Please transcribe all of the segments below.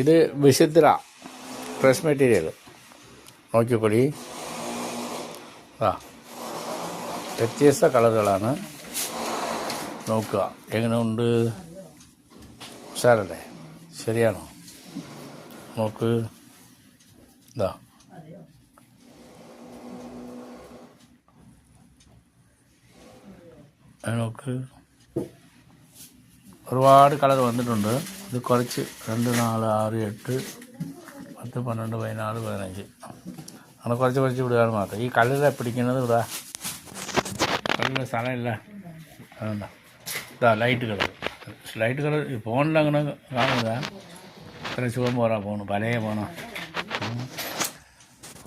ഇത് വിചിത്ര dress material നോക്കിക്കൊള്ളി. വ്യത്യസ്ത കളറുകളാണ്. നോക്കുക എങ്ങനെയുണ്ട്, ഉഷാറല്ലേ? ശരിയാണോ? നോക്ക്, ഇതാ നോക്ക്, ഒരുപാട് കളർ വന്നിട്ടുണ്ട്. ഇത് കുറച്ച് 2, 4, 6, 8, 10, 12, 14, 15 അങ്ങനെ കുറച്ച് വിടുകയാണ് മാത്രം. ഈ കളറിലെ പിടിക്കുന്നത് ഇതാ കളറിലെ സ്ഥലമില്ല. അതുകൊണ്ടാ ഇതാ ലൈറ്റ് കളർ ഫോണിൽ അങ്ങനെ കാണുക. ഇത്ര ചുവം പോരാ പോകണം, പലേ പോകണം.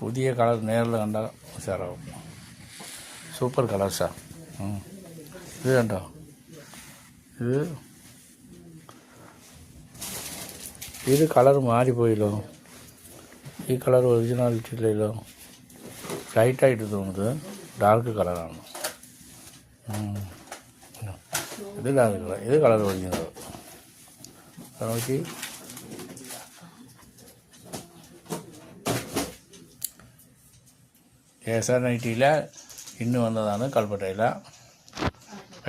പുതിയ കളർ നേരിൽ കണ്ടാൽ ഉഷാറാവും. സൂപ്പർ കളർസാ. ഇത് കണ്ടോ, ഇത് കളർ മാറിപ്പോയല്ലോ. ഈ കളർ ഒറിജിനാലിറ്റി ഇല്ലല്ലോ. ലൈറ്റായിട്ട് തോന്നുന്നത് ഡാർക്ക് കളറാണ്. ഇത് ഡാർക്ക് കളർ, ഇത് കളർ ഒറിജിനൽ. നോക്കി, ജേസാനൈറ്റിയില്ല, ഇന്ന് വന്നതാണ് കൽപ്പറ്റയില.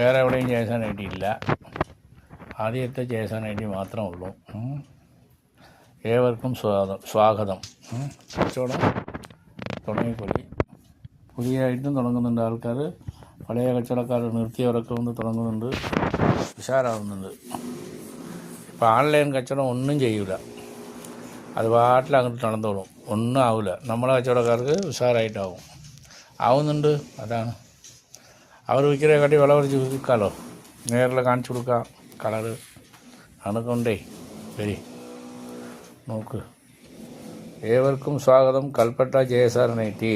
വേറെ എവിടെയും ജേസാനൈറ്റി ഇല്ല. ആദ്യത്തെ ജേസാനൈറ്റി മാത്രമേ ഉള്ളൂ. ഏവർക്കും സ്വാഗതം. കച്ചവടം തുടങ്ങിക്കൊള്ളി. പുതിയതായിട്ടും തുടങ്ങുന്നുണ്ട് ആൾക്കാർ. പഴയ കച്ചവടക്കാർ നിർത്തിയവരൊക്കെ ഒന്ന് തുടങ്ങുന്നുണ്ട്, ഉഷാറാവുന്നുണ്ട്. ഇപ്പോൾ ഓൺലൈൻ കച്ചവടം ഒന്നും ചെയ്യൂല, അത് പാട്ടിൽ അങ്ങോട്ട് നടന്നോളും, ഒന്നും ആവില്ല. നമ്മളെ കച്ചവടക്കാർക്ക് ഉഷാറായിട്ടാവും, ആവുന്നുണ്ട്. അതാണ് അവർ വിൽക്കുന്നതിനെക്കാട്ടി വില കുറച്ച് വിൽക്കാമല്ലോ. നേരിൽ കാണിച്ചു കൊടുക്കാം കളറ്. അതൊക്കെ ഉണ്ടേ. വരി, നോക്ക്. ഏവർക്കും സ്വാഗതം, കൽപ്പറ്റ ജയസാർ നൈറ്റി.